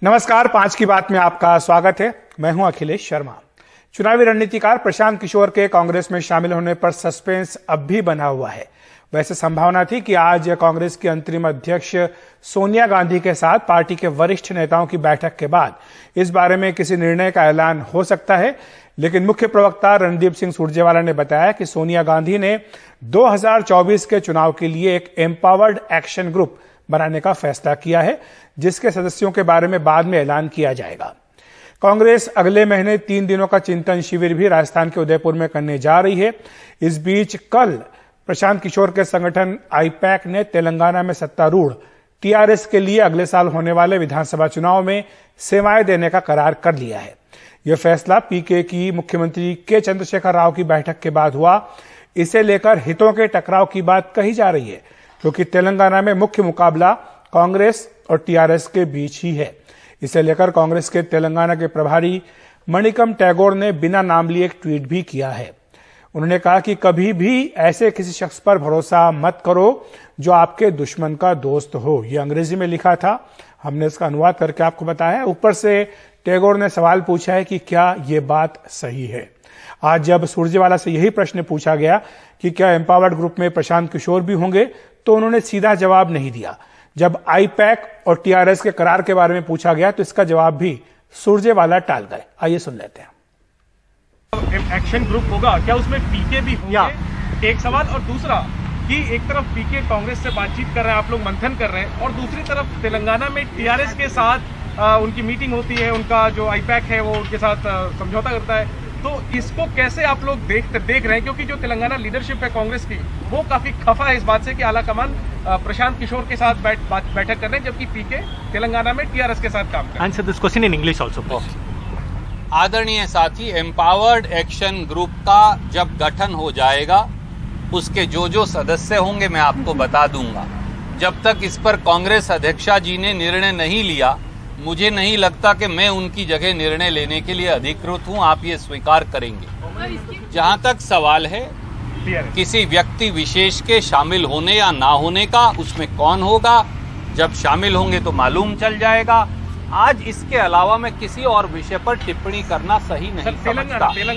नमस्कार, 5 की बात में आपका स्वागत है। मैं हूं अखिलेश शर्मा। चुनावी रणनीतिकार प्रशांत किशोर के कांग्रेस में शामिल होने पर सस्पेंस अब भी बना हुआ है। वैसे संभावना थी कि आज कांग्रेस की अंतरिम अध्यक्ष सोनिया गांधी के साथ पार्टी के वरिष्ठ नेताओं की बैठक के बाद इस बारे में किसी निर्णय का ऐलान हो सकता है, लेकिन मुख्य प्रवक्ता रणदीप सिंह सुरजेवाला ने बताया कि सोनिया गांधी ने 2024 के चुनाव के लिए एक एम्पावर्ड एक्शन ग्रुप बनाने का फैसला किया है, जिसके सदस्यों के बारे में बाद में ऐलान किया जाएगा। कांग्रेस अगले महीने 3 दिनों का चिंतन शिविर भी राजस्थान के उदयपुर में करने जा रही है। इस बीच कल प्रशांत किशोर के संगठन आईपैक ने तेलंगाना में सत्तारूढ़ टीआरएस के लिए अगले साल होने वाले विधानसभा चुनाव में सेवाएं देने का करार कर लिया है। यह फैसला पीके की मुख्यमंत्री के चंद्रशेखर राव की बैठक के बाद हुआ। इसे लेकर हितों के टकराव की बात कही जा रही है, क्योंकि तेलंगाना में मुख्य मुकाबला कांग्रेस और टीआरएस के बीच ही है। इसे लेकर कांग्रेस के तेलंगाना के प्रभारी मणिकम टैगोर ने बिना नाम लिए एक ट्वीट भी किया है। उन्होंने कहा कि कभी भी ऐसे किसी शख्स पर भरोसा मत करो जो आपके दुश्मन का दोस्त हो। यह अंग्रेजी में लिखा था, हमने इसका अनुवाद करके आपको बताया। ऊपर से टैगोर ने सवाल पूछा है कि क्या यह बात सही है। आज जब सुरजेवाला से यही प्रश्न पूछा गया कि क्या एम्पावर्ड ग्रुप में प्रशांत किशोर भी होंगे, तो उन्होंने सीधा जवाब नहीं दिया। जब आईपैक और टीआरएस के करार के बारे में पूछा गया तो इसका जवाब भी सुरजेवाला टाल गए। आइए सुन लेते हैं। एक्शन ग्रुप होगा, क्या उसमें पीके भी होंगे? एक सवाल। और दूसरा कि एक तरफ पीके कांग्रेस से बातचीत कर रहे हैं, आप लोग मंथन कर रहे हैं, और दूसरी तरफ तेलंगाना में टीआरएस के साथ उनकी मीटिंग होती है, उनका जो आईपैक है वो उनके साथ समझौता करता है। तो इसको कैसे आप लोग देख रहे हैं? क्योंकि जो तेलंगाना लीडरशिप है कांग्रेस की, वो काफी खफा है इस बात से कि आलाकमान प्रशांत किशोर के साथ बैठक कर रहे हैं, जबकि पीके तेलंगाना में टीआरएस के साथ काम कर रहे हैं। Answer this question in English also. आदरणीय साथी, एम्पावर्ड एक्शन ग्रुप का जब गठन हो जाएगा, उसके जो सदस्य होंगे मैं आपको बता दूंगा। जब तक इस पर कांग्रेस अध्यक्षा जी ने निर्णय नहीं लिया, मुझे नहीं लगता कि मैं उनकी जगह निर्णय लेने के लिए अधिकृत हूं। आप ये स्वीकार करेंगे। जहां तक सवाल है किसी व्यक्ति विशेष के शामिल होने या ना होने का, उसमें कौन होगा, जब शामिल होंगे तो मालूम चल जाएगा। आज इसके अलावा मैं किसी और विषय पर टिप्पणी करना सही नहीं समझता।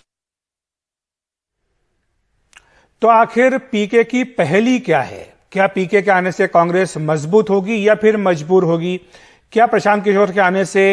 तो आखिर पीके की पहली क्या है? क्या पीके के आने से कांग्रेस मजबूत होगी या फिर मजबूर होगी? क्या प्रशांत किशोर के आने से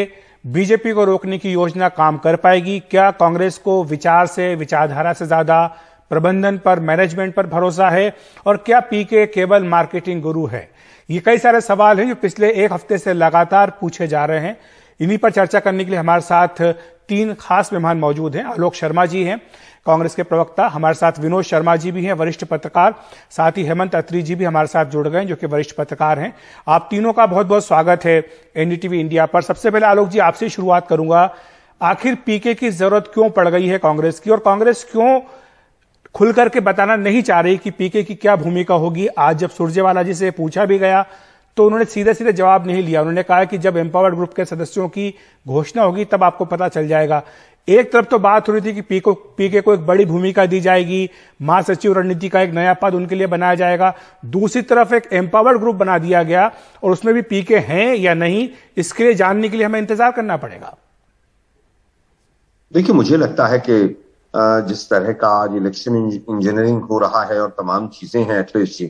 बीजेपी को रोकने की योजना काम कर पाएगी? क्या कांग्रेस को विचारधारा से ज्यादा प्रबंधन पर, मैनेजमेंट पर भरोसा है? और क्या पीके केवल मार्केटिंग गुरु है? ये कई सारे सवाल हैं जो पिछले एक हफ्ते से लगातार पूछे जा रहे हैं। इन्हीं पर चर्चा करने के लिए हमारे साथ 3 खास मेहमान मौजूद हैं। आलोक शर्मा जी हैं, कांग्रेस के प्रवक्ता। हमारे साथ विनोद शर्मा जी भी हैं, वरिष्ठ पत्रकार। साथ ही हेमंत अत्री जी भी हमारे साथ जुड़ गए, जो कि वरिष्ठ पत्रकार हैं। आप तीनों का बहुत बहुत स्वागत है एनडीटीवी इंडिया पर। सबसे पहले आलोक जी, आपसे शुरुआत करूंगा। आखिर पीके की जरूरत क्यों पड़ गई है कांग्रेस की, और कांग्रेस क्यों खुल करके बताना नहीं चाह रही कि पीके की क्या भूमिका होगी? आज जब सुरजेवाला जी से पूछा भी गया तो उन्होंने सीधे सीधे जवाब नहीं लिया। उन्होंने कहा कि जब एम्पावर्ड ग्रुप के सदस्यों की घोषणा होगी तब आपको पता चल जाएगा। एक तरफ तो बात हो रही थी कि पीके को एक बड़ी भूमिका दी जाएगी, महासचिव रणनीति का एक नया पद उनके लिए बनाया जाएगा। दूसरी तरफ एक एम्पावर्ड ग्रुप बना दिया गया, और उसमें भी पीके हैं या नहीं, इसके लिए जानने के लिए हमें इंतजार करना पड़ेगा। देखिए, मुझे लगता है कि जिस तरह का आज इलेक्शन इंजीनियरिंग हो रहा है और तमाम चीजें हैं, एटलीस्ट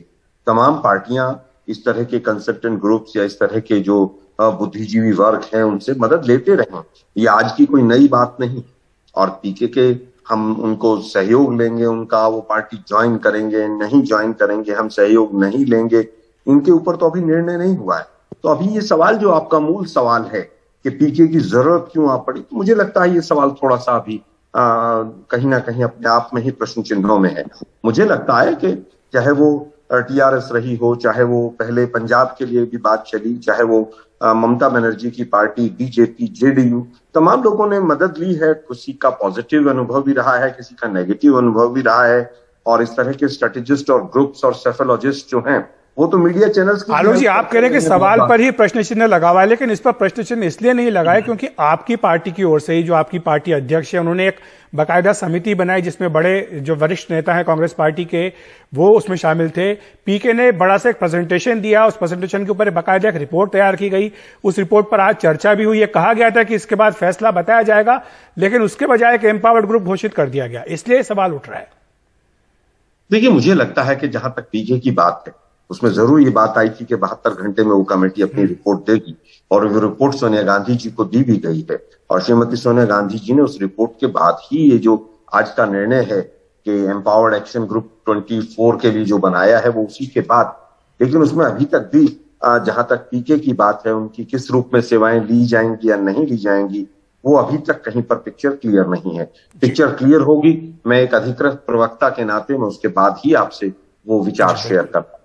तमाम पार्टियां इस तरह के कंसल्टेंट ग्रुप्स या इस तरह के जो बुद्धिजीवी वर्ग हैं उनसे मदद लेते रहे। ये आज की कोई नई बात नहीं। और पीके के हम उनको सहयोग लेंगे, उनका वो पार्टी ज्वाइन करेंगे नहीं ज्वाइन करेंगे, हम सहयोग नहीं लेंगे, इनके ऊपर तो अभी निर्णय नहीं हुआ है। तो अभी ये सवाल जो आपका मूल सवाल है कि पीके की जरूरत क्यों आ पड़ी, तो मुझे लगता है ये सवाल थोड़ा सा अभी कहीं ना कहीं अपने आप में ही प्रश्न चिन्हों में है। मुझे लगता है कि चाहे वो टीआरएस रही हो, चाहे वो पहले पंजाब के लिए भी बात चली, चाहे वो ममता बनर्जी की पार्टी बीजेपी, जेडीयू, तमाम लोगों ने मदद ली है। किसी का पॉजिटिव अनुभव भी रहा है, किसी का नेगेटिव अनुभव भी रहा है। और इस तरह के स्ट्रेटेजिस्ट और ग्रुप्स और सेफोलॉजिस्ट जो हैं वो तो मीडिया चैनल्स की। आलोक जी, आप कह रहे हैं कि सवाल पर ही प्रश्न चिन्ह लगा हुआ है, लेकिन इस पर प्रश्न चिन्ह इसलिए नहीं लगा है क्योंकि आपकी पार्टी की ओर से ही, जो आपकी पार्टी अध्यक्ष है, उन्होंने एक बाकायदा समिति बनाई जिसमें बड़े जो वरिष्ठ नेता हैं कांग्रेस पार्टी के, वो उसमें शामिल थे। पीके ने बड़ा सा एक प्रेजेंटेशन दिया, उस प्रेजेंटेशन के ऊपर बाकायदा एक रिपोर्ट तैयार की गई। उस रिपोर्ट पर आज चर्चा भी हुई। ये कहा गया था कि इसके बाद फैसला बताया जाएगा, लेकिन उसके बजाय एक एम्पावर्ड ग्रुप घोषित कर दिया गया, इसलिए सवाल उठ रहा है। देखिए, मुझे लगता है कि जहां तक पीके की बात है, उसमें जरूर ये बात आई थी कि 72 घंटे में वो कमेटी अपनी रिपोर्ट देगी, और वो रिपोर्ट सोनिया गांधी जी को दी भी गई है। और श्रीमती सोनिया गांधी जी ने उस रिपोर्ट के बाद ही ये जो आज का निर्णय है कि एम्पावर्ड एक्शन ग्रुप 24 के लिए जो बनाया है, वो उसी के बाद। लेकिन उसमें अभी तक भी जहां तक पीके की बात है, उनकी किस रूप में सेवाएं ली जाएंगी या नहीं ली जाएंगी, वो अभी तक कहीं पर पिक्चर क्लियर नहीं है। पिक्चर क्लियर होगी, मैं एक अधिकृत प्रवक्ता के नाते में उसके बाद ही आपसे वो विचार शेयर करता।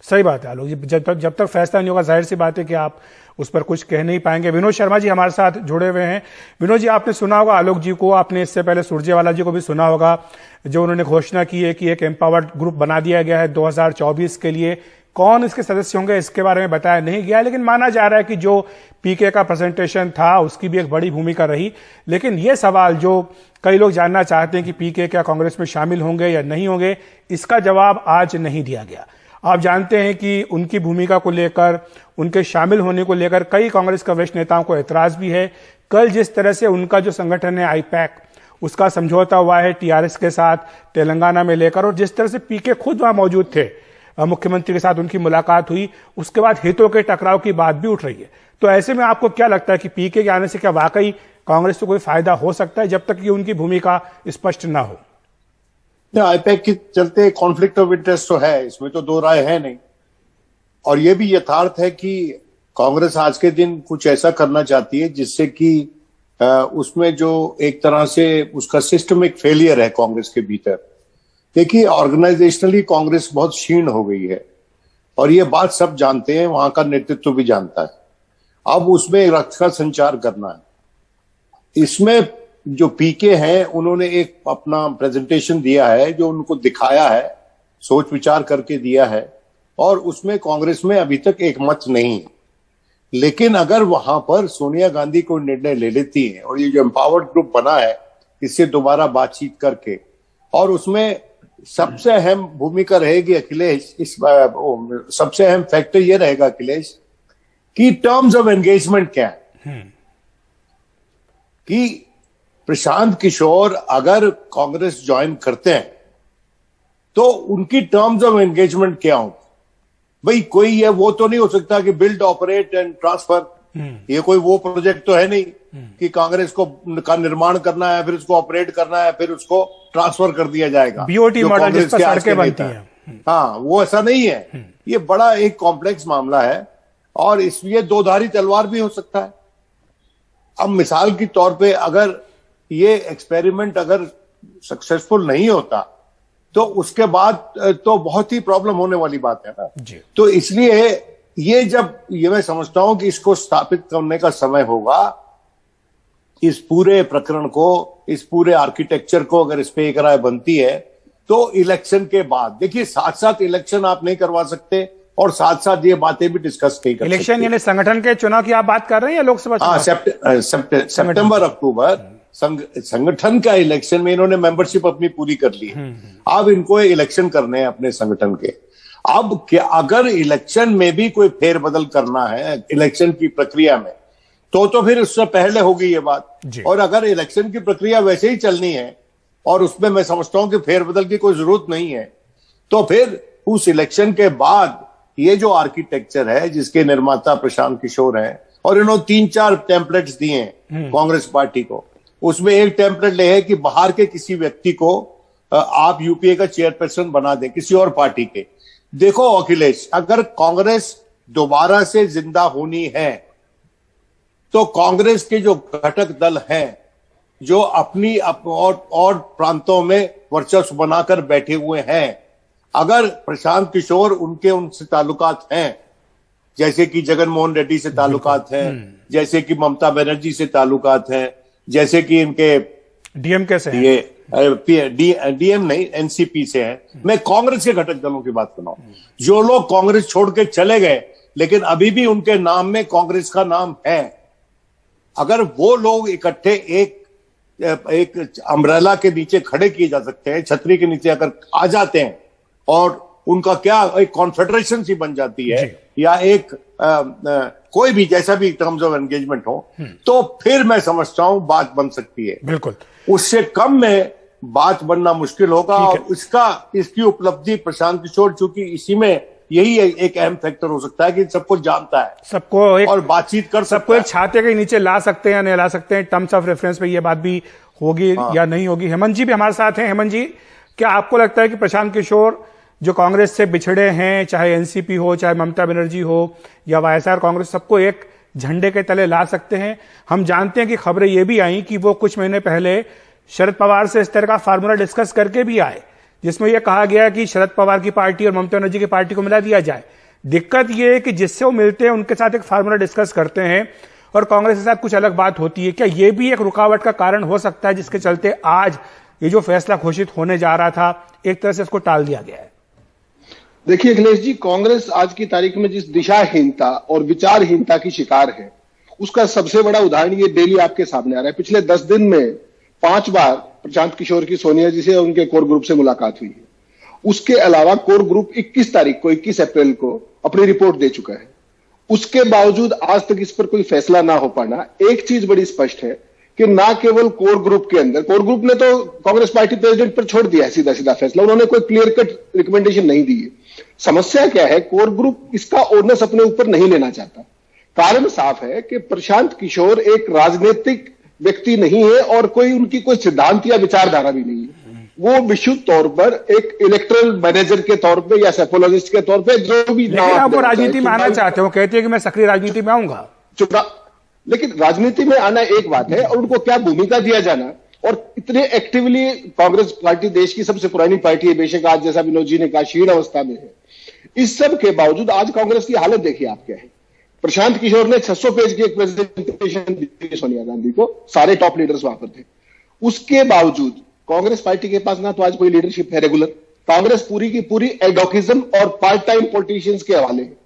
सही बात है आलोक जी, जब तक फैसला नहीं होगा, जाहिर सी बात है कि आप उस पर कुछ कह नहीं पाएंगे। विनोद शर्मा जी हमारे साथ जुड़े हुए हैं। विनोद जी, आपने सुना होगा आलोक जी को, आपने इससे पहले सुरजेवाला जी को भी सुना होगा, जो उन्होंने घोषणा की है कि एक एम्पावर्ड ग्रुप बना दिया गया है 2024 के लिए। कौन इसके सदस्य होंगे इसके बारे में बताया नहीं गया, लेकिन माना जा रहा है कि जो पीके का प्रेजेंटेशन था उसकी भी एक बड़ी भूमिका रही। लेकिन ये सवाल जो कई लोग जानना चाहते हैं कि पीके क्या कांग्रेस में शामिल होंगे या नहीं होंगे, इसका जवाब आज नहीं दिया गया। आप जानते हैं कि उनकी भूमिका को लेकर, उनके शामिल होने को लेकर कई कांग्रेस के वरिष्ठ नेताओं को एतराज भी है। कल जिस तरह से उनका जो संगठन है आईपैक, उसका समझौता हुआ है टीआरएस के साथ तेलंगाना में लेकर, और जिस तरह से पीके खुद वहां मौजूद थे, मुख्यमंत्री के साथ उनकी मुलाकात हुई, उसके बाद हितों के टकराव की बात भी उठ रही है। तो ऐसे में आपको क्या लगता है कि पीके के आने से क्या वाकई कांग्रेस को कोई फायदा हो सकता है, जब तक कि उनकी भूमिका स्पष्ट ना हो? आईपैक के चलते कॉन्फ्लिक्ट ऑफ इंटरेस्ट तो है, इसमें तो दो राय है नहीं। और यह भी यथार्थ है कि कांग्रेस आज के दिन कुछ ऐसा करना चाहती है जिससे कि उसमें जो एक तरह से उसका सिस्टमिक फेलियर है कांग्रेस के भीतर। देखिए, ऑर्गेनाइजेशनली कांग्रेस बहुत क्षीण हो गई है, और ये बात सब जानते हैं, वहां का नेतृत्व भी जानता है। अब उसमें रक्त का संचार करना है। इसमें जो पीके हैं, उन्होंने एक अपना प्रेजेंटेशन दिया है, जो उनको दिखाया है, सोच विचार करके दिया है, और उसमें कांग्रेस में अभी तक एक मत नहीं है। लेकिन अगर वहां पर सोनिया गांधी को निर्णय ले लेती है, और ये जो एम्पावर्ड ग्रुप बना है, इससे दोबारा बातचीत करके, और उसमें सबसे अहम भूमिका रहेगी अखिलेश, सबसे अहम फैक्टर ये रहेगा अखिलेश कि टर्म्स ऑफ एंगेजमेंट क्या है। कि प्रशांत किशोर अगर कांग्रेस ज्वाइन करते हैं तो उनकी टर्म्स ऑफ एंगेजमेंट क्या होंगे? भाई कोई ये वो तो नहीं हो सकता कि बिल्ड ऑपरेट एंड ट्रांसफर, ये कोई वो प्रोजेक्ट तो है नहीं कि कांग्रेस को का निर्माण करना है, फिर उसको ऑपरेट करना है, फिर उसको ट्रांसफर कर दिया जाएगा। बीओटी मॉडल जिस पर सड़कें बनती हैं। हाँ, वो ऐसा नहीं है। ये बड़ा एक कॉम्प्लेक्स मामला है, और इसलिए दो धारी तलवार भी हो सकता है। अब मिसाल के तौर पे अगर ये एक्सपेरिमेंट अगर सक्सेसफुल नहीं होता, तो उसके बाद तो बहुत ही प्रॉब्लम होने वाली बात है ना जी। तो इसलिए ये मैं समझता हूं कि इसको स्थापित करने का समय होगा, इस पूरे प्रकरण को, इस पूरे आर्किटेक्चर को, अगर इस पे एक राय बनती है तो इलेक्शन के बाद। देखिए, साथ साथ इलेक्शन आप नहीं करवा सकते, और साथ साथ ये बातें भी डिस्कस नहीं कर सकते। इलेक्शन यानी संगठन के चुनाव की आप बात कर रहे हैं या लोकसभा चुनाव? सितंबर अक्टूबर संगठन का इलेक्शन में इन्होंने मेंबरशिप अपनी पूरी कर ली है। अब इनको इलेक्शन करने हैं अपने संगठन के। अब क्या अगर इलेक्शन में भी कोई फेरबदल करना है इलेक्शन की प्रक्रिया में, तो फिर उससे पहले होगी ये बात। और अगर इलेक्शन की प्रक्रिया वैसे ही चलनी है और उसमें मैं समझता हूं कि फेरबदल की कोई जरूरत नहीं है, तो फिर उस इलेक्शन के बाद ये जो आर्किटेक्चर है जिसके निर्माता प्रशांत किशोर हैं, और इन्होंने 3-4 टेम्पलेट्स दिए हैं कांग्रेस पार्टी को, उसमें एक टेम्पलेट ले है कि बाहर के किसी व्यक्ति को आप यूपीए का चेयरपर्सन बना दें, किसी और पार्टी के। देखो अखिलेश, अगर कांग्रेस दोबारा से जिंदा होनी है तो कांग्रेस के जो घटक दल हैं, जो अपनी और प्रांतों में वर्चस्व बनाकर बैठे हुए हैं, अगर प्रशांत किशोर उनसे ताल्लुकात हैं, जैसे कि जगनमोहन रेड्डी से ताल्लुकात हैं, जैसे कि ममता बनर्जी से ताल्लुकात हैं, जैसे कि इनके डीएमके से ये डीएम नहीं, एनसीपी से हैं। मैं कांग्रेस के घटक दलों की बात कर रहा हूं। जो लोग कांग्रेस छोड़ के चले गए लेकिन अभी भी उनके नाम में कांग्रेस का नाम है, अगर वो लोग इकट्ठे एक अम्ब्रेला के नीचे खड़े किए जा सकते हैं, छतरी के नीचे अगर आ जाते हैं और उनका क्या एक कॉन्फेडरेशन सी बन जाती है या एक कोई भी जैसा भी टर्म्स ऑफ एंगेजमेंट हो, तो फिर मैं समझता हूं बात बन सकती है। बिल्कुल, उससे कम में बात बनना मुश्किल होगा। और इसकी उपलब्धि प्रशांत किशोर, चूंकि इसी में यही एक अहम फैक्टर हो सकता है कि सबको जानता है, सबको और बातचीत कर सबको एक छाते के नीचे ला सकते हैं या नहीं ला सकते हैं, टर्म्स ऑफ रेफरेंस पे ये बात भी होगी या नहीं होगी। हेमंत जी भी हमारे साथ हैं। हेमंत जी, क्या आपको लगता है कि प्रशांत किशोर जो कांग्रेस से बिछड़े हैं, चाहे एनसीपी हो, चाहे ममता बनर्जी हो या वाईएसआर कांग्रेस, सबको एक झंडे के तले ला सकते हैं? हम जानते हैं कि खबरें ये भी आई कि वो कुछ महीने पहले शरद पवार से इस तरह का फार्मूला डिस्कस करके भी आए, जिसमें यह कहा गया कि शरद पवार की पार्टी और ममता बनर्जी की पार्टी को मिला दिया जाए। दिक्कत यह है कि जिससे वो मिलते हैं उनके साथ एक फार्मूला डिस्कस करते हैं और कांग्रेस के साथ कुछ अलग बात होती है। क्या यह भी एक रुकावट का कारण हो सकता है जिसके चलते आज ये जो फैसला घोषित होने जा रहा था, एक तरह से इसको टाल दिया गया है? देखिए अखिलेश जी, कांग्रेस आज की तारीख में जिस दिशाहीनता और विचारहीनता की शिकार है, उसका सबसे बड़ा उदाहरण ये डेली आपके सामने आ रहा है। पिछले 10 दिन में 5 बार प्रशांत किशोर की सोनिया जी से और उनके कोर ग्रुप से मुलाकात हुई है। उसके अलावा कोर ग्रुप 21 अप्रैल को अपनी रिपोर्ट दे चुका है। उसके बावजूद आज तक इस पर कोई फैसला ना हो पाना, एक चीज बड़ी स्पष्ट है कि ना केवल कोर ग्रुप के अंदर, कोर ग्रुप ने तो कांग्रेस पार्टी प्रेसिडेंट पर छोड़ दिया है सीधा सीधा फैसला, उन्होंने कोई क्लियर कट रिकमेंडेशन नहीं दी है। समस्या क्या है, कोर ग्रुप इसका ओनर्स अपने ऊपर नहीं लेना चाहता। कारण साफ है कि प्रशांत किशोर एक राजनीतिक व्यक्ति नहीं है और कोई उनकी कोई सिद्धांत या विचारधारा भी नहीं है। वो विशुद्ध तौर पर एक इलेक्टोरल मैनेजर के तौर पे या साइकोलॉजिस्ट के तौर पे जो भी लेकिन आप वो राजनीति में आना चाहते हो, कहते हैं कि मैं सक्रिय राजनीति में आऊंगा। लेकिन राजनीति में आना एक बात है और उनको क्या भूमिका दिया जाना, और इतने एक्टिवली कांग्रेस पार्टी देश की सबसे पुरानी पार्टी है, बेशक आज जैसा विनोद जी ने कहा क्षीण अवस्था में है। इस सब के बावजूद आज कांग्रेस की हालत देखिए आप क्या है। प्रशांत किशोर ने 600 पेज की एक प्रेजेंटेशन दी सोनिया गांधी को, सारे टॉप लीडर्स वहां पर थे। उसके बावजूद कांग्रेस पार्टी के पास ना तो आज कोई लीडरशिप है रेगुलर, कांग्रेस पूरी की पूरी एडोकिज्म और पार्ट टाइम पॉलिटिशियंस के हवाले है।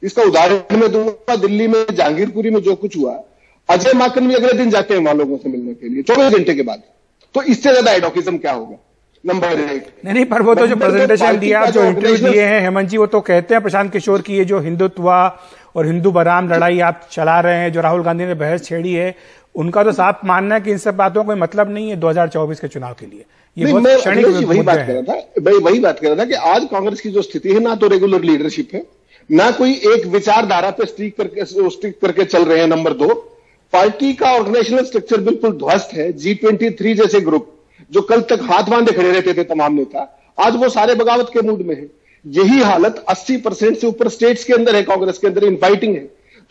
इसका उदाहरण मैं दूंगा, दिल्ली में जहांगीरपुरी में जो कुछ हुआ, अजय माकन भी अगले दिन जाते हैं वहां लोगों से मिलने के लिए 24 घंटे के बाद। तो इससे ज्यादा एडोकिज्म क्या होगा? नंबर 1। नहीं, पर वो तो जो प्रेजेंटेशन दिया, जो इंटरव्यू दिए हैं हेमंत जी, वो तो कहते हैं प्रशांत किशोर की ये जो हिंदुत्व और हिंदू बराम लड़ाई आप चला रहे हैं, जो राहुल गांधी ने बहस छेड़ी है, उनका तो साफ मानना है कि इन सब बातों का कोई मतलब नहीं है 2024 के चुनाव के लिए। ये वही बात कर रहा था कि आज कांग्रेस की जो स्थिति है, ना तो रेगुलर लीडरशिप है, ना कोई एक विचारधारा पे स्टिक करके चल रहे हैं। नंबर 2, पार्टी का ऑर्गेनाइजेशनल स्ट्रक्चर बिल्कुल ध्वस्त है। G23 जैसे ग्रुप जो कल तक हाथ बांधे खड़े रहते थे तमाम नेता, आज वो सारे बगावत के मूड में है। यही हालत 80% से ऊपर स्टेट्स के अंदर है, कांग्रेस के अंदर इनफाइटिंग है।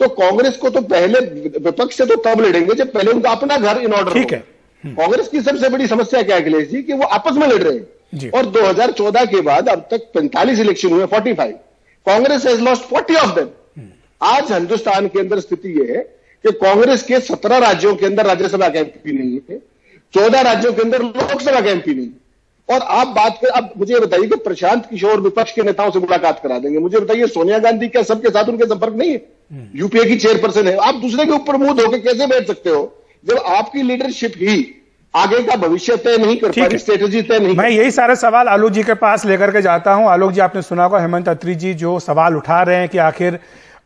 तो कांग्रेस को तो पहले विपक्ष से तो तब लड़ेंगे जब पहले उनका अपना घर इन ऑर्डर ठीक है। कांग्रेस की सबसे बड़ी समस्या क्या है अखिलेश जी, कि वो आपस में लड़ रहे हैं। और 2014 के बाद अब तक 45 इलेक्शन हुए, 45, Congress has lost 40 of them. आज हिंदुस्तान के अंदर स्थिति यह है कि कांग्रेस के 17 राज्यों के अंदर राज्यसभा का एमपी नहीं है, 14 राज्यों के अंदर लोकसभा का एमपी नहीं। और आप बात कर, अब मुझे बताइए कि प्रशांत किशोर विपक्ष के नेताओं से मुलाकात करा देंगे, मुझे बताइए सोनिया गांधी क्या सबके साथ उनके संपर्क नहीं है? यूपीए की चेयरपर्सन है, आप दूसरे के ऊपर मुंह धोके कैसे बैठ सकते हो जब आपकी लीडरशिप ही आगे का भविष्य तय नहीं कर पा रही, स्ट्रेटेजी तय नहीं। मैं यही सारे सवाल आलोक जी के पास लेकर के जाता हूं। आलोक जी, आपने सुना होगा हेमंत अत्री जी जो सवाल उठा रहे हैं कि आखिर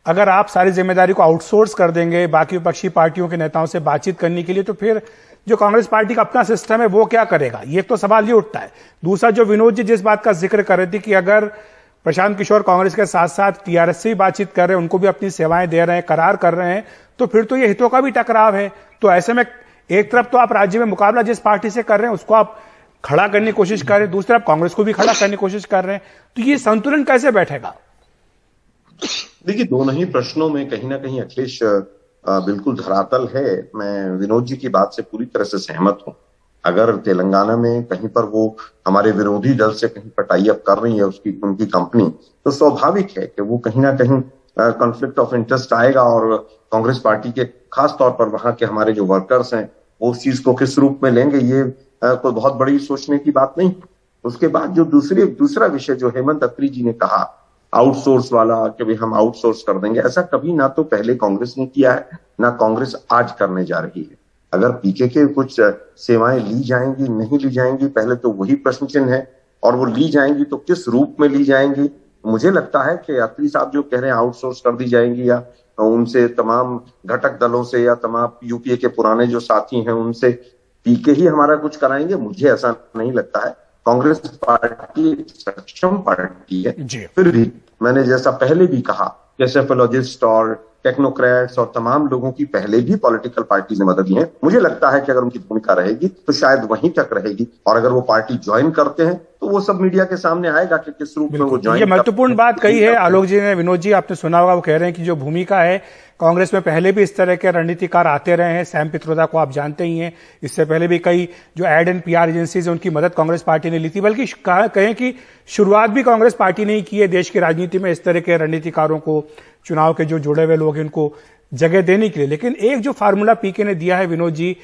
अगर आप सारी जिम्मेदारी को आउटसोर्स कर देंगे बाकी विपक्षी पार्टियों के नेताओं से बातचीत करने के लिए, तो फिर जो कांग्रेस पार्टी का अपना सिस्टम है वो क्या करेगा? ये तो सवाल ये उठता है। दूसरा, जो विनोद जी जिस बात का जिक्र कर रहे थे कि अगर प्रशांत किशोर कांग्रेस के साथ साथ टीआरएस से भी बातचीत कर रहे हैं, उनको भी अपनी सेवाएं दे रहे हैं, करार कर रहे हैं, तो फिर तो ये हितों का भी टकराव है। तो ऐसे में एक तरफ तो आप राज्य में मुकाबला जिस पार्टी से कर रहे हैं उसको आप खड़ा करने की कोशिश कर रहे हैं, दूसरी तरफ कांग्रेस को भी खड़ा करने की कोशिश कर रहे हैं, तो ये संतुलन कैसे बैठेगा? देखिए, दोनों ही प्रश्नों में कहीं ना कहीं अखिलेश बिल्कुल धरातल है। मैं विनोद जी की बात से पूरी तरह से सहमत हूं। अगर तेलंगाना में कहीं पर वो हमारे विरोधी दल से कहीं पर टाई अप कर रही है उनकी कंपनी, तो स्वाभाविक है कि वो कहीं ना कहीं कॉन्फ्लिक्ट ऑफ इंटरेस्ट आएगा और कांग्रेस पार्टी के खास तौर पर वहां के हमारे जो वर्कर्स हैं वो उस चीज को किस रूप में लेंगे, ये कोई बहुत बड़ी सोचने की बात नहीं। उसके बाद जो दूसरा विषय जो हेमंत अत्री जी ने कहा आउटसोर्स वाला कि भाई हम आउटसोर्स कर देंगे, ऐसा कभी ना तो पहले कांग्रेस ने किया है ना कांग्रेस आज करने जा रही है। अगर पीके के कुछ सेवाएं ली जाएंगी नहीं ली जाएंगी, पहले तो वही प्रश्न चिन्ह है, और वो ली जाएंगी तो किस रूप में ली जाएंगी। मुझे लगता है कि अत्री साहब जो कह रहे हैं आउटसोर्स कर दी जाएंगी या उनसे तमाम घटक दलों से या तमाम यूपीए के पुराने जो साथी हैं उनसे पीके ही हमारा कुछ कराएंगे, मुझे ऐसा नहीं लगता है। कांग्रेस पार्टी एक सक्षम पार्टी है। फिर भी मैंने जैसा पहले भी कहा कि सेफोलॉजिस्ट और टेक्नोक्रेट्स और तमाम लोगों की पहले भी पॉलिटिकल पार्टी ने मदद ली है। मुझे लगता है कि अगर उनकी भूमिका रहेगी तो शायद वहीं तक रहेगी, और अगर वो पार्टी ज्वाइन करते हैं तो वो सब मीडिया के सामने आएगा कि किस रूप में वो ज्वाइन। ये महत्वपूर्ण बात कही है आलोक जी ने। विनोद जी, आपने सुना होगा, वो कह रहे हैं कि जो भूमिका है कांग्रेस में पहले भी इस तरह के रणनीतिकार आते रहे हैं। सैम पित्रोदा को आप जानते ही हैं, इससे पहले भी कई जो एड एंड पीआर एजेंसीज उनकी मदद कांग्रेस पार्टी ने ली थी। बल्कि कहें कि शुरुआत भी कांग्रेस पार्टी ने ही की है देश की राजनीति में इस तरह के रणनीतिकारों को, चुनाव के जो जुड़े हुए लोग हैं उनको जगह देने के लिए। लेकिन एक जो फार्मूला पीके ने दिया है विनोद जी,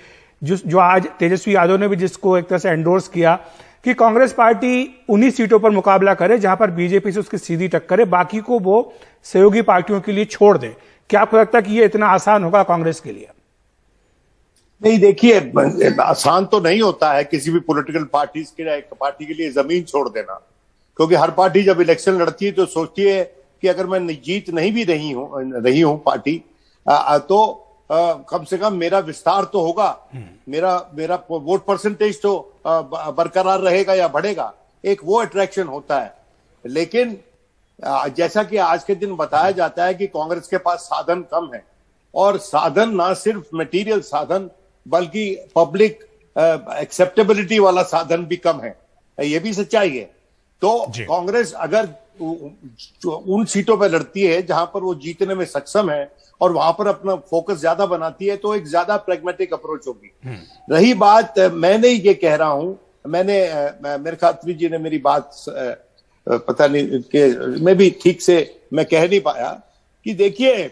जो आज तेजस्वी यादव ने भी जिसको एक तरह से एंडोर्स किया कि कांग्रेस पार्टी उन्हीं सीटों पर मुकाबला करे जहां पर बीजेपी से उसकी सीधी टक्कर है, बाकी को वो सहयोगी पार्टियों के लिए छोड़ दे। क्या आपको लगता है कि ये इतना आसान होगा कांग्रेस के लिए? नहीं, देखिए आसान तो नहीं होता है किसी भी पॉलिटिकल पार्टी के लिए जमीन छोड़ देना, क्योंकि हर पार्टी जब इलेक्शन लड़ती है तो सोचती है कि अगर मैं जीत नहीं भी रही हूं पार्टी तो कम से कम मेरा विस्तार तो होगा, मेरा वोट परसेंटेज तो बरकरार रहेगा या बढ़ेगा, एक वो अट्रैक्शन होता है। लेकिन जैसा कि आज के दिन बताया जाता है कि कांग्रेस के पास साधन कम है, और साधन ना सिर्फ मटेरियल साधन बल्कि पब्लिक एक्सेप्टेबिलिटी वाला साधन भी कम है, ये भी सच्चाई है। तो कांग्रेस अगर उन सीटों पर लड़ती है जहां पर वो जीतने में सक्षम है और वहां पर अपना फोकस ज्यादा बनाती है तो एक ज्यादा प्रैग्मेटिक अप्रोच होगी। रही बात, मैं नहीं ये कह रहा हूं, मेरे खात्री जी ने मेरी बात पता नहीं कि मैं भी ठीक से मैं कह नहीं पाया कि देखिए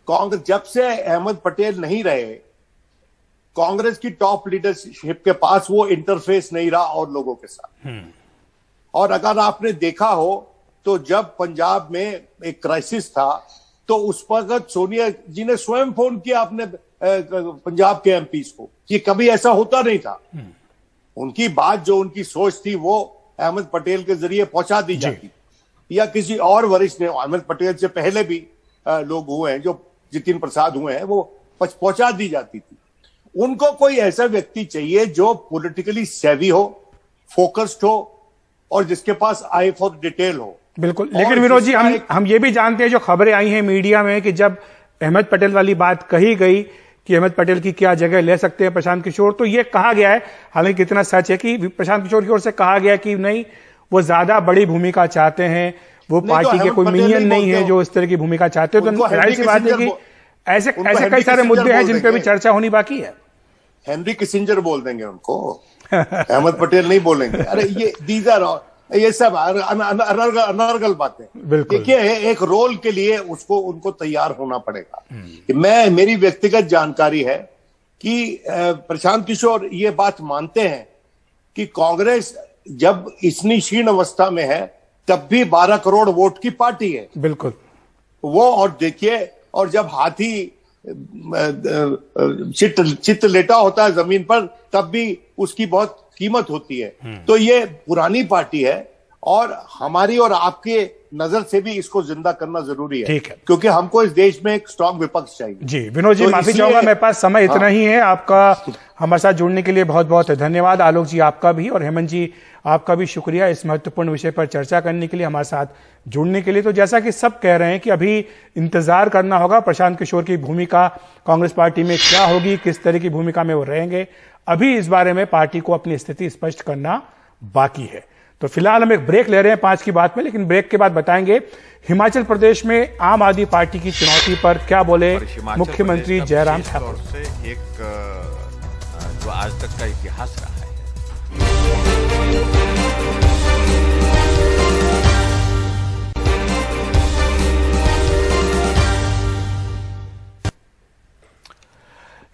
कांग्रेस जब से अहमद पटेल नहीं रहे, कांग्रेस की टॉप लीडरशिप के पास वो इंटरफेस नहीं रहा और लोगों के साथ। और अगर आपने देखा हो तो जब पंजाब में एक क्राइसिस था तो उस वक्त सोनिया जी ने स्वयं फोन किया अपने पंजाब के एमपीज को, ये कभी ऐसा होता नहीं था। उनकी बात जो उनकी सोच थी वो अहमद पटेल के जरिए पहुंचा दी जाती, या किसी और वरिष्ठ ने, अहमद पटेल से पहले भी लोग हुए हैं, जो जितिन प्रसाद हुए हैं, वो पहुंचा दी जाती थी। उनको कोई ऐसा व्यक्ति चाहिए जो पॉलिटिकली सेवी हो, फोकस्ड हो और जिसके पास आई फॉर डिटेल हो। बिल्कुल, लेकिन विनोद जी हम ये भी जानते हैं, जो खबरें आई हैं मीडिया में, कि जब अहमद पटेल वाली बात कही गई कि अहमद पटेल की क्या जगह ले सकते हैं प्रशांत किशोर, तो ये कहा गया है, हालांकि कितना सच है, कि प्रशांत किशोर की ओर से कहा गया कि नहीं, वो ज्यादा बड़ी भूमिका चाहते हैं, वो पार्टी के कोई मिनियन नहीं है जो इस तरह की भूमिका चाहते हो। तो जाहिर सी बात है कि ऐसे कई सारे मुद्दे हैं जिन पे भी चर्चा होनी बाकी है। हेनरी किसिंजर बोल देंगे उनको, अहमद पटेल नहीं बोलेंगे। अरे ये सब अनर्गल बातें। देखिए एक रोल के लिए उनको तैयार होना पड़ेगा। मेरी व्यक्तिगत जानकारी है कि प्रशांत किशोर ये बात मानते हैं कि कांग्रेस जब इतनी क्षीण अवस्था में है तब भी 12 करोड़ वोट की पार्टी है। बिल्कुल वो, और देखिए, और जब हाथी चित्त लेटा होता है जमीन पर तब भी उसकी बहुत कीमत होती है। तो ये पुरानी पार्टी है और हमारी और आपके नजर से भी इसको जिंदा करना जरूरी है, ठीक है, क्योंकि हमको इस देश में एक स्ट्रांग विपक्ष चाहिए। जी विनोद जी, माफी चाहूंगा, मेरे पास समय इतना ही है। आपका हमारे साथ जुड़ने के लिए बहुत बहुत धन्यवाद। आलोक जी आपका भी, और हेमंत जी आपका भी शुक्रिया इस महत्वपूर्ण विषय पर चर्चा करने के लिए, हमारे साथ जुड़ने के लिए। तो जैसा कि सब कह रहे हैं कि अभी इंतजार करना होगा प्रशांत किशोर की भूमिका कांग्रेस पार्टी में क्या होगी, किस तरह की भूमिका में वो रहेंगे। अभी इस बारे में पार्टी को अपनी स्थिति स्पष्ट करना बाकी है। तो फिलहाल हम एक ब्रेक ले रहे हैं 5 की बात में, लेकिन ब्रेक के बाद बताएंगे हिमाचल प्रदेश में आम आदमी पार्टी की चुनौती पर क्या बोले मुख्यमंत्री जयराम ठाकुर। एक जो आज तक का इतिहास रहा है।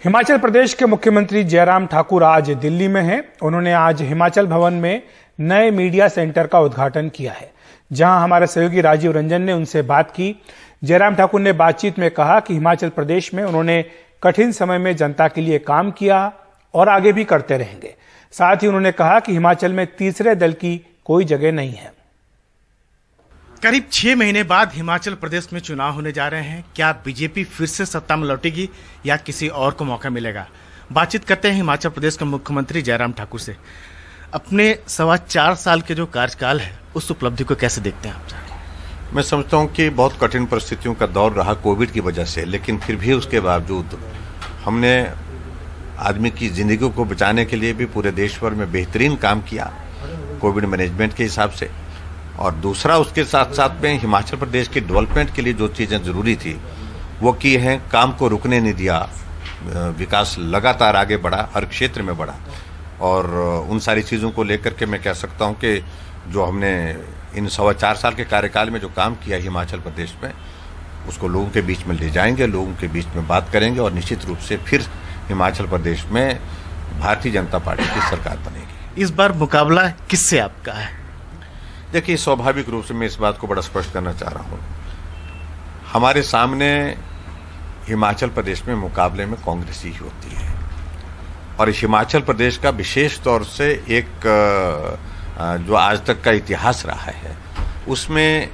हिमाचल प्रदेश के मुख्यमंत्री जयराम ठाकुर आज दिल्ली में हैं। उन्होंने आज हिमाचल भवन में नए मीडिया सेंटर का उद्घाटन किया है, जहां हमारे सहयोगी राजीव रंजन ने उनसे बात की। जयराम ठाकुर ने बातचीत में कहा कि हिमाचल प्रदेश में उन्होंने कठिन समय में जनता के लिए काम किया और आगे भी करते रहेंगे। साथ ही उन्होंने कहा कि हिमाचल में तीसरे दल की कोई जगह नहीं है। करीब 6 महीने बाद हिमाचल प्रदेश में चुनाव होने जा रहे हैं। क्या बीजेपी फिर से सत्ता में लौटेगी या किसी और को मौका मिलेगा? बातचीत करते हैं हिमाचल प्रदेश के मुख्यमंत्री जयराम ठाकुर से। अपने 4.25 साल के जो कार्यकाल है, उस उपलब्धि को कैसे देखते हैं आप? मैं समझता हूं कि बहुत कठिन परिस्थितियों का दौर रहा कोविड की वजह से, लेकिन फिर भी उसके बावजूद हमने आदमी की जिंदगी को बचाने के लिए भी पूरे देश भर में बेहतरीन काम किया कोविड मैनेजमेंट के हिसाब से। और दूसरा, उसके साथ साथ में हिमाचल प्रदेश की डेवलपमेंट के लिए जो चीज़ें ज़रूरी थी वो की हैं। काम को रुकने नहीं दिया, विकास लगातार आगे बढ़ा, हर क्षेत्र में बढ़ा। और उन सारी चीज़ों को लेकर के मैं कह सकता हूं कि जो हमने इन 4.25 साल के कार्यकाल में जो काम किया हिमाचल प्रदेश में, उसको लोगों के बीच में ले जाएंगे, लोगों के बीच में बात करेंगे और निश्चित रूप से फिर हिमाचल प्रदेश में भारतीय जनता पार्टी की सरकार बनेगी। इस बार मुकाबला किससे आपका है? देखिए, स्वाभाविक रूप से मैं इस बात को बड़ा स्पष्ट करना चाह रहा हूं, हमारे सामने हिमाचल प्रदेश में मुकाबले में कांग्रेस ही होती है। और हिमाचल प्रदेश का विशेष तौर से एक जो आज तक का इतिहास रहा है, उसमें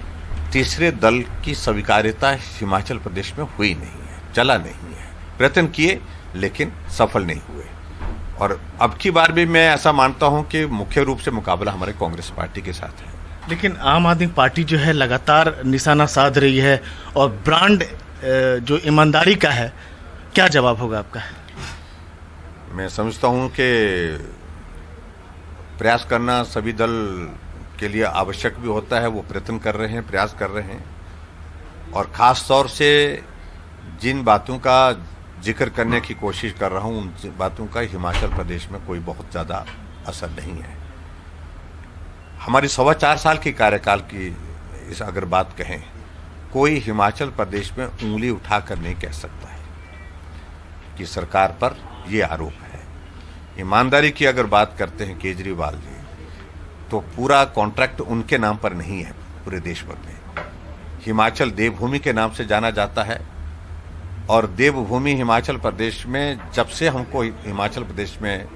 तीसरे दल की स्वीकार्यता हिमाचल प्रदेश में हुई नहीं है, चला नहीं है। प्रयत्न किए लेकिन सफल नहीं हुए। और अब की बार भी मैं ऐसा मानता हूं कि मुख्य रूप से मुकाबला हमारे कांग्रेस पार्टी के साथ है। लेकिन आम आदमी पार्टी जो है लगातार निशाना साध रही है और ब्रांड जो ईमानदारी का है, क्या जवाब होगा आपका? मैं समझता हूं कि प्रयास करना सभी दल के लिए आवश्यक भी होता है। वो प्रयत्न कर रहे हैं, प्रयास कर रहे हैं। और खास तौर से जिन बातों का जिक्र करने की कोशिश कर रहा हूं, उन बातों का हिमाचल प्रदेश में कोई बहुत ज़्यादा असर नहीं है। हमारी 4.25 साल की कार्यकाल की इस अगर बात कहें, कोई हिमाचल प्रदेश में उंगली उठाकर नहीं कह सकता है कि सरकार पर ये आरोप है। ईमानदारी की अगर बात करते हैं केजरीवाल जी, तो पूरा कॉन्ट्रैक्ट उनके नाम पर नहीं है। पूरे देश भर में हिमाचल देवभूमि के नाम से जाना जाता है। और देवभूमि हिमाचल प्रदेश में, जब से हमको हिमाचल प्रदेश में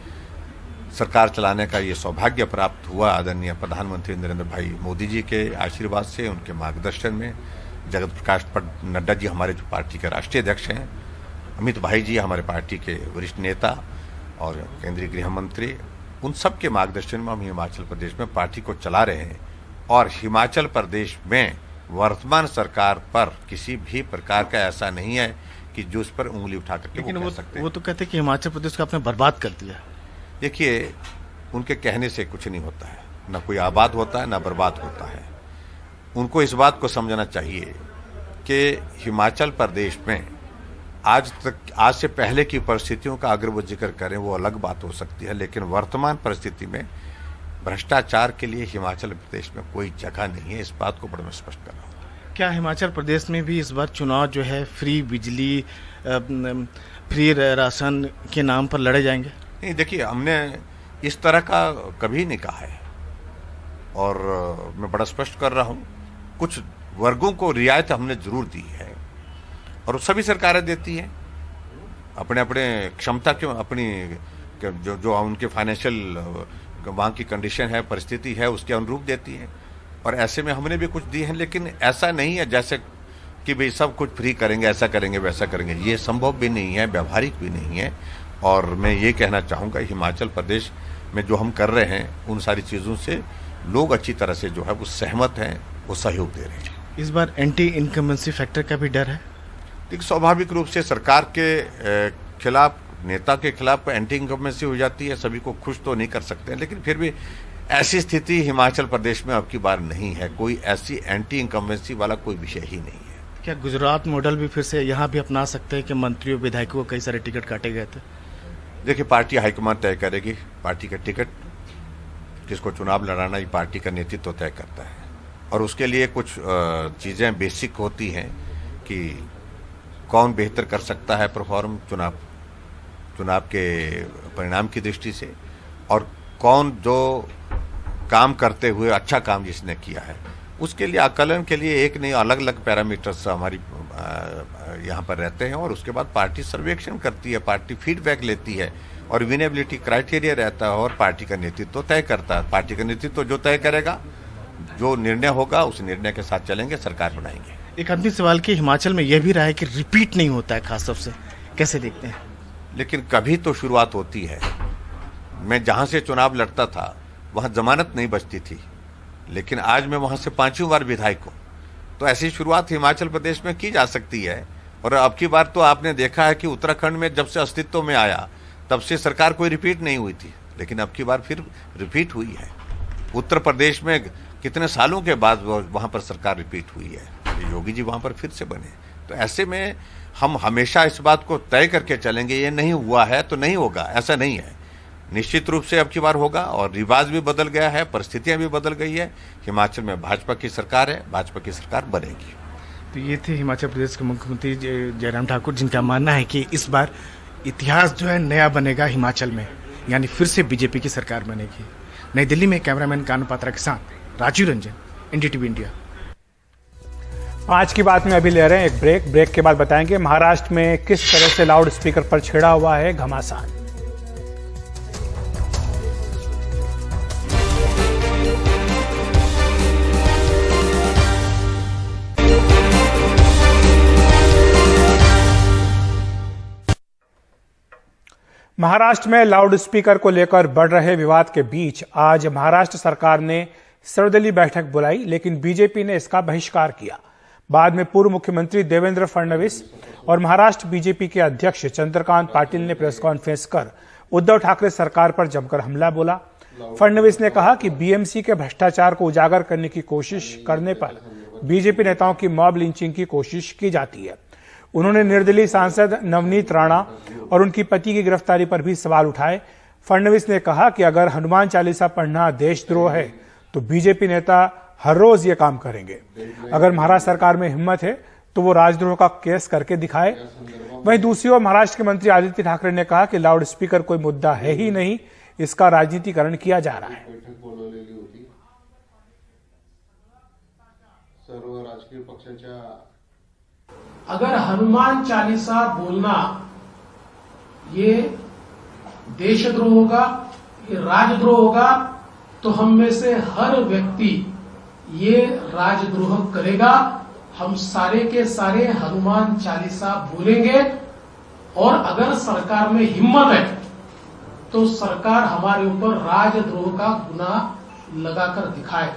सरकार चलाने का ये सौभाग्य प्राप्त हुआ, आदरणीय प्रधानमंत्री नरेंद्र भाई मोदी जी के आशीर्वाद से, उनके मार्गदर्शन में, जगत प्रकाश नड्डा जी हमारे जो पार्टी के राष्ट्रीय अध्यक्ष हैं, अमित भाई जी हमारे पार्टी के वरिष्ठ नेता और केंद्रीय गृह मंत्री, उन सब के मार्गदर्शन में हम हिमाचल प्रदेश में पार्टी को चला रहे हैं। और हिमाचल प्रदेश में वर्तमान सरकार पर किसी भी प्रकार का ऐसा नहीं है कि जो उस पर उंगली उठा करके लेकिन वो कह सकते हैं। वो तो कहते हैं कि हिमाचल प्रदेश को आपने बर्बाद कर दिया। देखिए, उनके कहने से कुछ नहीं होता है, ना कोई आबाद होता है ना बर्बाद होता है। उनको इस बात को समझना चाहिए कि हिमाचल प्रदेश में आज से पहले की परिस्थितियों का अगर वो जिक्र करें, वो अलग बात हो सकती है, लेकिन वर्तमान परिस्थिति में भ्रष्टाचार के लिए हिमाचल प्रदेश में कोई जगह नहीं है। इस बात को बड़ा मैं स्पष्ट कर रहा हूँ। क्या हिमाचल प्रदेश में भी इस बार चुनाव जो है फ्री बिजली, फ्री राशन के नाम पर लड़े जाएंगे? नहीं, देखिए, हमने इस तरह का कभी नहीं कहा है। और मैं बड़ा स्पष्ट कर रहा हूँ, कुछ वर्गों को रियायत हमने जरूर दी है और सभी सरकारें देती हैं अपने अपने क्षमता के, अपनी जो उनके फाइनेंशियल वहाँ की कंडीशन है, परिस्थिति है, उसके अनुरूप देती हैं। और ऐसे में हमने भी कुछ दी है, लेकिन ऐसा नहीं है जैसे कि भाई सब कुछ फ्री करेंगे, ऐसा करेंगे, वैसा करेंगे। ये संभव भी नहीं है, व्यावहारिक भी नहीं है। और मैं ये कहना चाहूँगा, हिमाचल प्रदेश में जो हम कर रहे हैं, उन सारी चीज़ों से लोग अच्छी तरह से जो है वो सहमत हैं, वो सहयोग दे रहे हैं। इस बार एंटी इनकम्बेंसी फैक्टर का भी डर है? देखिए, स्वाभाविक रूप से सरकार के खिलाफ, नेता के खिलाफ एंटी इनकम्बेंसी हो जाती है। सभी को खुश तो नहीं कर सकते हैं, लेकिन फिर भी ऐसी स्थिति हिमाचल प्रदेश में अब की बार नहीं है। कोई ऐसी एंटी इनकम्बेंसी वाला कोई विषय ही नहीं है। क्या गुजरात मॉडल भी फिर से यहाँ भी अपना सकते हैं कि मंत्रियों विधायकों को कई सारे टिकट काटे गए थे? देखिए, पार्टी हाईकमान तय करेगी पार्टी का टिकट, किसको चुनाव लड़ाना, ये पार्टी का नेतृत्व तय करता है। और उसके लिए कुछ चीज़ें बेसिक होती हैं कि कौन बेहतर कर सकता है परफॉर्म चुनाव चुनाव के परिणाम की दृष्टि से, और कौन जो काम करते हुए अच्छा काम जिसने किया है उसके लिए आकलन के लिए एक नहीं अलग अलग पैरामीटर्स हमारी यहाँ पर रहते हैं। और उसके बाद पार्टी सर्वेक्षण करती है, पार्टी फीडबैक लेती है और विनेबिलिटी क्राइटेरिया रहता है और पार्टी का नेतृत्व तय करता है। पार्टी का नेतृत्व जो तय करेगा, जो निर्णय होगा उस निर्णय के साथ चलेंगे, सरकार बनाएंगे। एक अंतिम सवाल कि हिमाचल में यह भी रहा है कि रिपीट नहीं होता है, खासतौर से कैसे देखते हैं? लेकिन कभी तो शुरुआत होती है। मैं जहां से चुनाव लड़ता था वहां जमानत नहीं बचती थी, लेकिन आज मैं वहां से 5वीं बार विधायक हूं, तो ऐसी शुरुआत हिमाचल प्रदेश में की जा सकती है। और अब की बार तो आपने देखा है कि उत्तराखंड में जब से अस्तित्व में आया तब से सरकार कोई रिपीट नहीं हुई थी, लेकिन अब की बार फिर रिपीट हुई है। उत्तर प्रदेश में कितने सालों के बाद वहां पर सरकार रिपीट हुई है, योगी जी वहां पर फिर से बने। तो ऐसे में हम हमेशा इस बात को तय करके चलेंगे, ये नहीं हुआ है तो नहीं होगा, ऐसा नहीं है। निश्चित रूप से अब की बार होगा और रिवाज भी बदल गया है, परिस्थितियां भी बदल गई है। हिमाचल में भाजपा की सरकार है, भाजपा की सरकार बनेगी। तो ये थे हिमाचल प्रदेश के मुख्यमंत्री जयराम ठाकुर, जिनका मानना है कि इस बार इतिहास जो है नया बनेगा हिमाचल में, यानी फिर से बीजेपी की सरकार बनेगी। नई दिल्ली में कैमरामैन कानू पात्रा के साथ राजीव रंजन, एनडीटीवी इंडिया। आज की बात में अभी ले रहे हैं एक ब्रेक के बाद बताएंगे महाराष्ट्र में किस तरह से लाउड स्पीकर पर छेड़ा हुआ है घमासान। महाराष्ट्र में लाउड स्पीकर को लेकर बढ़ रहे विवाद के बीच आज महाराष्ट्र सरकार ने सर्वदलीय बैठक बुलाई, लेकिन बीजेपी ने इसका बहिष्कार किया। बाद में पूर्व मुख्यमंत्री देवेंद्र फडणवीस और महाराष्ट्र बीजेपी के अध्यक्ष चंद्रकांत पाटिल ने प्रेस कॉन्फ्रेंस कर उद्धव ठाकरे सरकार पर जमकर हमला बोला। फडणवीस ने कहा कि बीएमसी के भ्रष्टाचार को उजागर करने की कोशिश करने पर बीजेपी नेताओं की मॉब लिंचिंग की कोशिश की जाती है। उन्होंने निर्दलीय सांसद नवनीत राणा और उनकी पति की गिरफ्तारी पर भी सवाल उठाए। फडणवीस ने कहा कि अगर हनुमान चालीसा पढ़ना देशद्रोह है तो बीजेपी नेता हर रोज ये काम करेंगे। अगर महाराष्ट्र सरकार में हिम्मत है तो वो राजद्रोह का केस करके दिखाए। वहीं दूसरी ओर महाराष्ट्र के मंत्री आदित्य ठाकरे ने कहा कि लाउड स्पीकर कोई मुद्दा है ही नहीं, इसका राजनीतिकरण किया जा रहा है। सर्व राजकीय पक्षांच्या अगर हनुमान चालीसा बोलना ये देशद्रोह होगा, ये राजद्रोह होगा, तो हम में से हर व्यक्ति ये राजद्रोह करेगा। हम सारे के सारे हनुमान चालीसा बोलेंगे और अगर सरकार में हिम्मत है तो सरकार हमारे ऊपर राजद्रोह का गुनाह लगाकर दिखाए।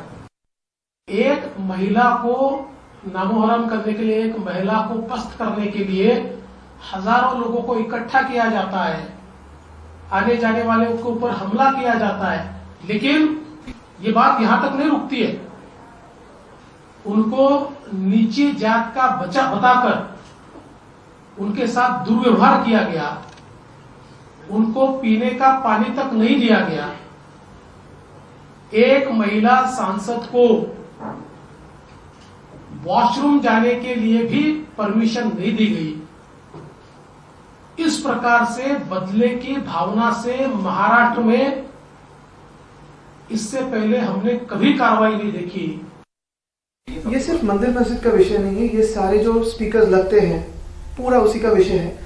एक महिला को नामोहरम करने के लिए, एक महिला को पस्त करने के लिए हजारों लोगों को इकट्ठा किया जाता है, आने जाने वाले के ऊपर हमला किया जाता है, लेकिन ये बात यहां तक नहीं रुकती है। उनको नीची जात का बचा बताकर उनके साथ दुर्व्यवहार किया गया, उनको पीने का पानी तक नहीं दिया गया। एक महिला सांसद को वॉशरूम जाने के लिए भी परमिशन नहीं दी गई। इस प्रकार से बदले की भावना से महाराष्ट्र में इससे पहले हमने कभी कार्रवाई नहीं देखी। ये सिर्फ मंदिर मस्जिद का विषय नहीं है, ये सारे जो स्पीकर्स लगते हैं पूरा उसी का विषय है।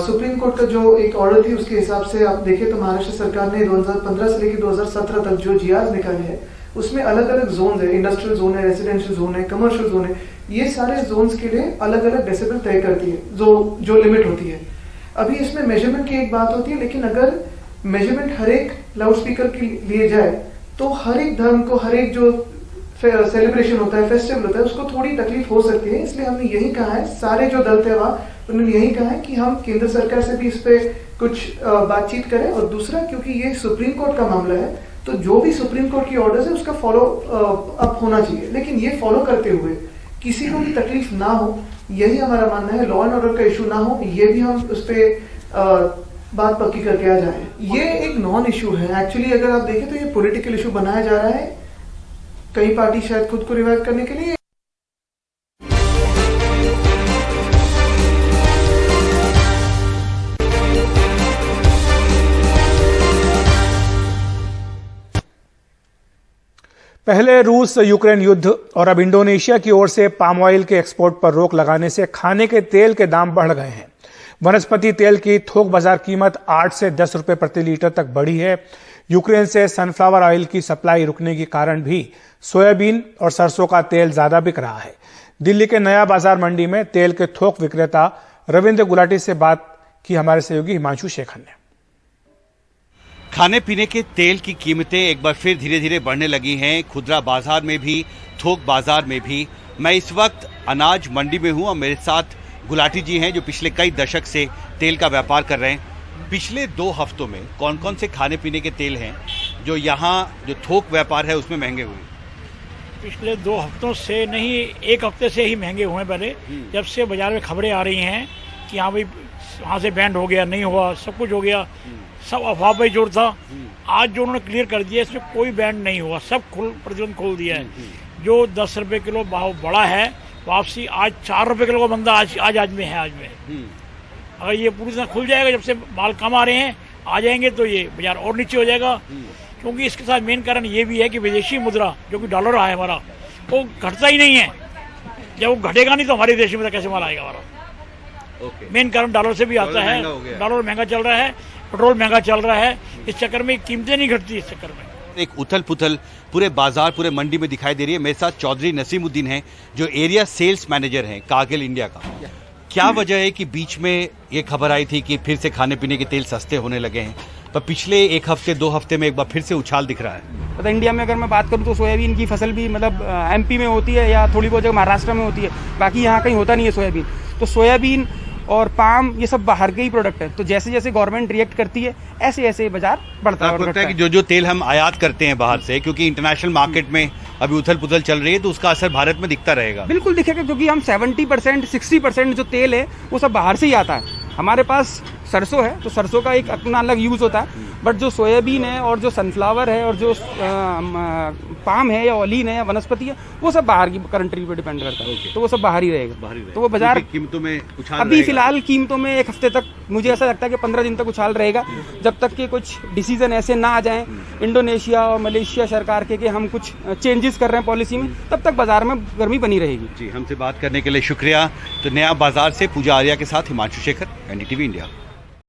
सुप्रीम कोर्ट का जो एक ऑर्डर थी उसके हिसाब से आप देखें तो महाराष्ट्र सरकार ने 2015 से लेकर 2017 तक जो जीआर निकाले हैं उसमें अलग अलग जोन है, इंडस्ट्रियल जोन है, रेसिडेंशियल जोन है, कमर्शियल जोन है। ये सारे जोन्स के लिए अलग अलग डेसिबल तय करती है जो लिमिट होती है। अभी इसमें मेजरमेंट की एक बात होती है, लेकिन अगर मेजरमेंट हर एक लाउड स्पीकर के लिए जाए तो हर एक धर्म को, हर एक जो सेलिब्रेशन होता है, फेस्टिवल होता है, उसको थोड़ी तकलीफ हो सकती है। इसलिए हमने यही कहा है, सारे जो दल थे वहां उन्होंने यही कहा है कि हम केंद्र सरकार से भी इस पे कुछ बातचीत करें। और दूसरा, क्योंकि ये सुप्रीम कोर्ट का मामला है तो जो भी सुप्रीम कोर्ट की ऑर्डर्स है उसका फॉलो अप होना चाहिए, लेकिन ये फॉलो करते हुए किसी को भी तकलीफ ना हो, यही हमारा मानना है। लॉ एंड ऑर्डर का इशू ना हो, ये भी हम उस पर बात पक्की करके आ जाए। ये एक नॉन इशू है एक्चुअली। अगर आप देखें तो ये पॉलिटिकल इशू बनाया जा रहा है, कई पार्टी शायद खुद को रिवाइव करने के लिए। पहले रूस यूक्रेन युद्ध और अब इंडोनेशिया की ओर से पाम ऑयल के एक्सपोर्ट पर रोक लगाने से खाने के तेल के दाम बढ़ गए हैं। वनस्पति तेल की थोक बाजार कीमत 8 से 10 रुपए प्रति लीटर तक बढ़ी है। यूक्रेन से सनफ्लावर ऑयल की सप्लाई रुकने के कारण भी सोयाबीन और सरसों का तेल ज्यादा बिक रहा है। दिल्ली के नया बाजार मंडी में तेल के थोक विक्रेता रविंद्र गुलाटी से बात की हमारे सहयोगी हिमांशु शेखर ने। खाने पीने के तेल की कीमतें एक बार फिर धीरे धीरे बढ़ने लगी हैं, खुदरा बाजार में भी, थोक बाजार में भी। मैं इस वक्त अनाज मंडी में हूं और मेरे साथ गुलाटी जी हैं जो पिछले कई दशक से तेल का व्यापार कर रहे हैं। पिछले 2 हफ्तों में कौन कौन से खाने पीने के तेल हैं जो यहाँ जो थोक व्यापार है उसमें महंगे हुए? पिछले 2 हफ्तों से नहीं, 1 हफ्ते से ही महंगे हुए। पहले जब से बाजार में खबरें आ रही हैं कि हाँ भाई वहाँ से बैंड हो गया, नहीं हुआ, सब कुछ हो गया, सब अफवाह पे जोर था। आज जो उन्होंने क्लियर कर दिया इसमें कोई बैंड नहीं हुआ, सब प्रतिबंध खोल दिया है। जो 10 रुपए किलो भाव बढ़ा है वापसी आज 4 रुपए किलो का बंदा आज में है। आज में अगर ये पूरी तरह खुल जाएगा, जब से माल कम आ रहे हैं आ जाएंगे तो ये बाजार और नीचे हो जाएगा। क्योंकि इसके साथ मेन कारण ये भी है कि विदेशी मुद्रा जो कि डॉलर रहा है हमारा, वो घटता ही नहीं है। जब वो घटेगा नहीं तो हमारे देश में कैसे माल आएगा हमारा? मेन कारण डॉलर से भी आता है। डॉलर महंगा चल रहा है, पेट्रोल महंगा चल रहा है, इस चक्कर में कीमतें नहीं घटती। इस चक्कर में एक उथल पुथल पूरे बाजार, पूरे मंडी में दिखाई दे रही है। मेरे साथ चौधरी नसीमुद्दीन हैं जो एरिया सेल्स मैनेजर हैं कारगिल इंडिया का। क्या वजह है कि बीच में ये खबर आई थी कि फिर से खाने पीने के तेल सस्ते होने लगे हैं, पर पिछले 1 हफ्ते 2 हफ्ते में एक बार फिर से उछाल दिख रहा है? मतलब इंडिया में अगर मैं बात करूं तो सोयाबीन की फसल भी मतलब एमपी में होती है या थोड़ी बहुत जगह महाराष्ट्र में होती है, बाकी यहाँ कहीं होता नहीं है सोयाबीन। तो सोयाबीन और पाम ये सब बाहर के ही प्रोडक्ट है। तो जैसे जैसे गवर्नमेंट रिएक्ट करती है ऐसे ऐसे बाजार बढ़ता है। आपको लगता है कि जो तेल हम आयात करते हैं बाहर से, क्योंकि इंटरनेशनल मार्केट में अभी उथल पुथल चल रही है, तो उसका असर भारत में दिखता रहेगा? बिल्कुल दिखेगा, क्योंकि हम 70% 60% जो तेल है वो सब बाहर से ही आता है। हमारे पास सरसों है तो सरसों का एक अपना अलग यूज होता है, बट जो सोयाबीन है और जो सनफ्लावर है और जो पाम है या ओलिन है या वनस्पति है वो सब बाहर की कंट्री पे डिपेंड करता है। तो वो सब बाहर ही रहेगा। तो वो बाजार कीमतों में उछाल अभी फिलहाल कीमतों में 1 हफ्ते तक, मुझे ऐसा लगता है कि 15 दिन तक उछाल रहेगा, जब तक कि कुछ डिसीजन ऐसे ना आ जाएं इंडोनेशिया और मलेशिया सरकार के कि हम कुछ चेंजेस कर रहे हैं पॉलिसी में, तब तक बाजार में गर्मी बनी रहेगी। जी, हमसे बात करने के लिए शुक्रिया। तो नया बाजार से पूजा आर्या के साथ हिमांशु शेखर, एनडीटीवी इंडिया।